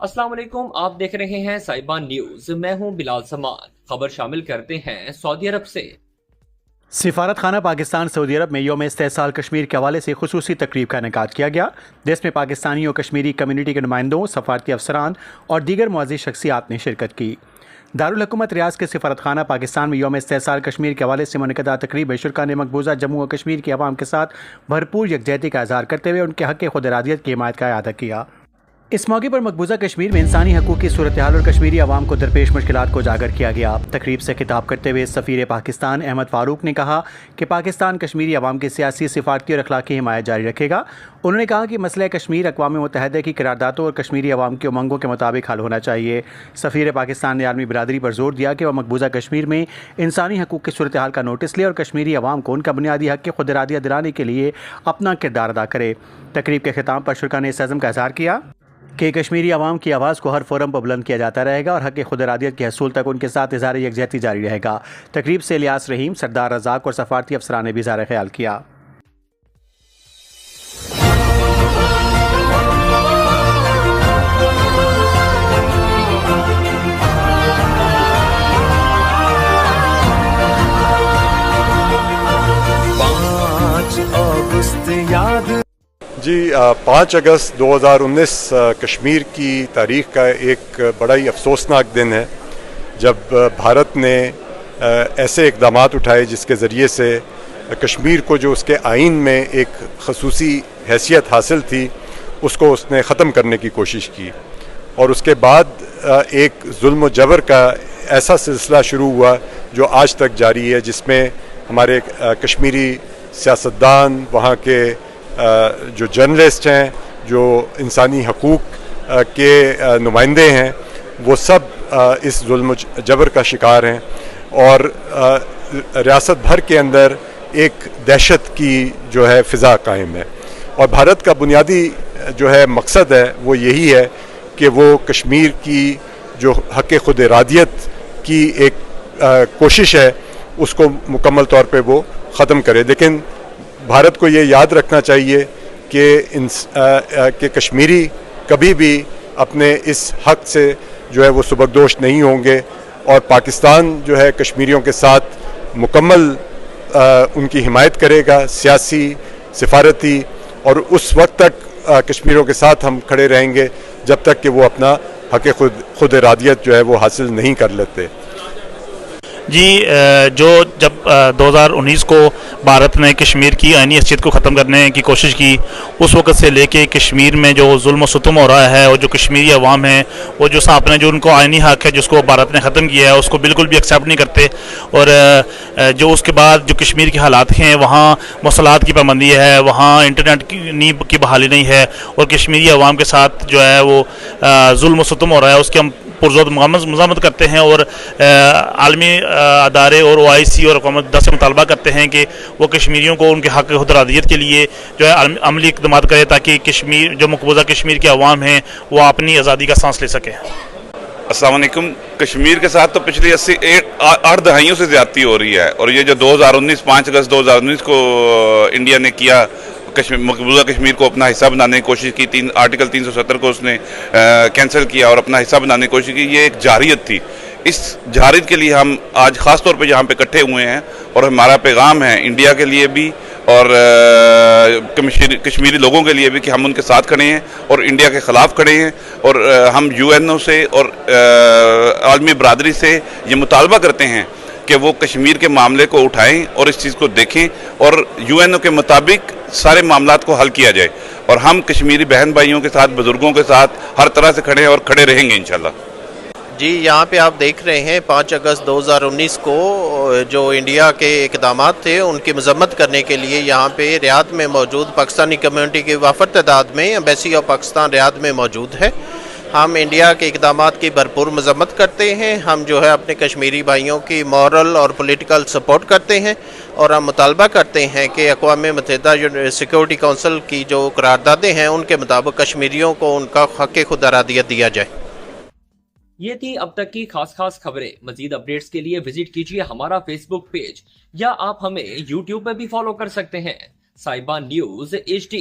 अस्सलाम वालेकुम, आप देख रहे हैं साहिबा न्यूज। मैं हूं बिलाल समान। खबर शामिल करते हैं सऊदी अरब से। सिफारत खाना पाकिस्तान सऊदी अरब में यौम इस्तेहसाल कश्मीर के हवाले से खुसूसी तकरीब का इनेकाद किया गया, जिसमें पाकिस्तानी और कश्मीरी कम्यूनिटी के नुमाइंदों, सफारती अफसरान और दीगर मुअज़्ज़िज़ शख्सियात ने शिरकत की। दारुल हुकूमत रियाज के सिफारत खाना पाकिस्तान में यौम इस्तेहसाल कश्मीर के हवाले से मुनक़दा तकरीब में शुरका ने मकबूजा जम्मू और कश्मीर के अवाम के साथ भरपूर यकजहती का इज़हार करते हुए उनके हक़ खुद इरादियत की हिमायत का इआदा किया। इस मौके पर मकबूजा कश्मीर में इंसानी हकूक़ की सूरत हाल और कश्मीरी अवाम को दरपेश मुश्किलात को उजागर किया गया। तकरीब से खिताब करते हुए सफ़ीर पाकिस्तान अहमद फ़ारूक ने कहा कि पाकिस्तान कश्मीरी अवाम की सियासी, सिफारती और अखलाकी हिमायत जारी रखेगा। उन्होंने कहा कि मसला कश्मीर अक़वाम मुत्तहिदा की करारदादों और कश्मीरी अवाम की उमंगों के मुताबिक हल होना चाहिए। सफ़ीर पाकिस्तान ने आलमी बरादरी पर जोर दिया कि वह मकबूजा कश्मीर में इंसानी हकूक़ की सूरत हाल का नोटिस ले और कश्मीरी अवाम को उनका बुनियादी हक़ खुद इरादियत दिलाने के लिए अपना किरदार अदा करे। तकरीब के ख़िताम पर शुरका ने इस अज़्म का इज़हार किया कि कश्मीरी अवाम की आवाज़ को हर फोरम पर बुलंद किया जाता रहेगा और हक़ खुद इरादियत के हसूल तक उनके साथ इज़हार यकजहती जारी रहेगा। तकरीब से इलियास रहीम, सरदार रज़ाक और सफारती अफसरान ने भी इज़हार ख्याल किया। जी 5 अगस्त 2019 कश्मीर की तारीख़ का एक बड़ा ही अफसोसनाक दिन है, जब भारत ने ऐसे इक़दामात उठाए जिसके ज़रिए से कश्मीर को जो उसके आइन में एक ख़ुसूसी हैसियत हासिल थी उसको उसने ख़त्म करने की कोशिश की। और उसके बाद एक जुल्म व जबर का ऐसा सिलसिला शुरू हुआ जो आज तक जारी है, जिसमें हमारे कश्मीरी सियासतदान, वहाँ के जो जर्नलिस्ट हैं, जो इंसानी हकूक़ के नुमाइंदे हैं, वो सब इस जुल्म जबर का शिकार हैं। और रियासत भर के अंदर एक दहशत की जो है फ़िज़ा कायम है। और भारत का बुनियादी जो है मकसद है वो यही है कि वो कश्मीर की जो हक़ खुद इरादियत की एक कोशिश है उसको मुकम्मल तौर पे वो ख़त्म करे। लेकिन भारत को ये याद रखना चाहिए कि कश्मीरी कभी भी अपने इस हक़ से जो है वो सुबकदोश नहीं होंगे और पाकिस्तान जो है कश्मीरियों के साथ मुकम्मल उनकी हिमायत करेगा, सियासी, सिफारती, और उस वक्त तक कश्मीरियों के साथ हम खड़े रहेंगे जब तक कि वो अपना हक़ खुद इरादियत जो है वो हासिल नहीं कर लेते। जी, जो जब 2019 को भारत ने कश्मीर की आइनी हैसियत को ख़त्म करने की कोशिश की, उस वक्त से लेके कश्मीर में जो जुल्म सितम हो रहा है और जो कश्मीरी अवाम है वो जो आपने जो उनको आइनी हक़ है जिसको भारत ने ख़त्म किया है उसको बिल्कुल भी एक्सेप्ट नहीं करते। और जो उसके बाद जो कश्मीर के हालात हैं, वहाँ मौसलात की पाबंदी है, वहाँ इंटरनेट की बहाली नहीं है और कश्मीरी अवाम के साथ जो है वो जुल्म सितम हो रहा है, उसके हम पुरज़ोर मज़ामत करते हैं। और आलमी अदारे और OIC और हुकूमत से मुतालबा करते हैं कि वो कश्मीरियों को उनके हक़ खुद इरादियत के लिए जो है अमली इक़दाम करे, ताकि कश्मीर जो मकबूजा कश्मीर के अवाम हैं वो अपनी आज़ादी का सांस ले सकें। अस्सलाम वालेकुम। कश्मीर के साथ तो पिछली 8 दहाइयों से ज़्यादती हो रही है और ये जो 5 अगस्त 2019 को इंडिया ने किया, मकबूजा कश्मीर को अपना हिस्सा बनाने की कोशिश की, आर्टिकल 370 को उसने कैंसिल किया और अपना हिस्सा बनाने की कोशिश की, ये एक जारियत थी। इस जारियत के लिए हम आज ख़ास तौर पे यहाँ पे इकट्ठे हुए हैं और हमारा पैगाम है इंडिया के लिए भी और कश्मीरी लोगों के लिए भी कि हम उनके साथ खड़े हैं और इंडिया के ख़िलाफ़ खड़े हैं। और हम UNO से और आलमी बरादरी से ये मुतालबा करते हैं कि वो कश्मीर के मामले को उठाएं और इस चीज़ को देखें और UNO के मुताबिक सारे मामलात को हल किया जाए। और हम कश्मीरी बहन भाइयों के साथ, बुज़ुर्गों के साथ हर तरह से खड़े हैं और खड़े रहेंगे इंशाल्लाह। जी, यहाँ पे आप देख रहे हैं 5 अगस्त 2019 को जो इंडिया के इक़दामात थे उनकी मज़म्मत करने के लिए यहाँ पे रियाद में मौजूद पाकिस्तानी कम्यूनिटी की वाफर तादाद में एम्बेसी ऑफ पाकिस्तान रियाद में मौजूद है। हम इंडिया के इक़दामात की भरपूर मज़म्मत करते हैं। हम जो है अपने कश्मीरी भाइयों की मॉरल और पॉलिटिकल सपोर्ट करते हैं और हम मुतालबा करते हैं कि अक़वाम मुत्तहिदा सिक्योरिटी काउंसिल की जो करारदादें हैं उनके मुताबिक कश्मीरियों को उनका हक़ खुद इरादियत दिया जाए। ये थी अब तक की खास खबरें। मजीद अपडेट्स के लिए विजिट कीजिए हमारा फेसबुक पेज या आप हमें यूट्यूब पर भी फॉलो कर सकते हैं। साहिबा न्यूज HD।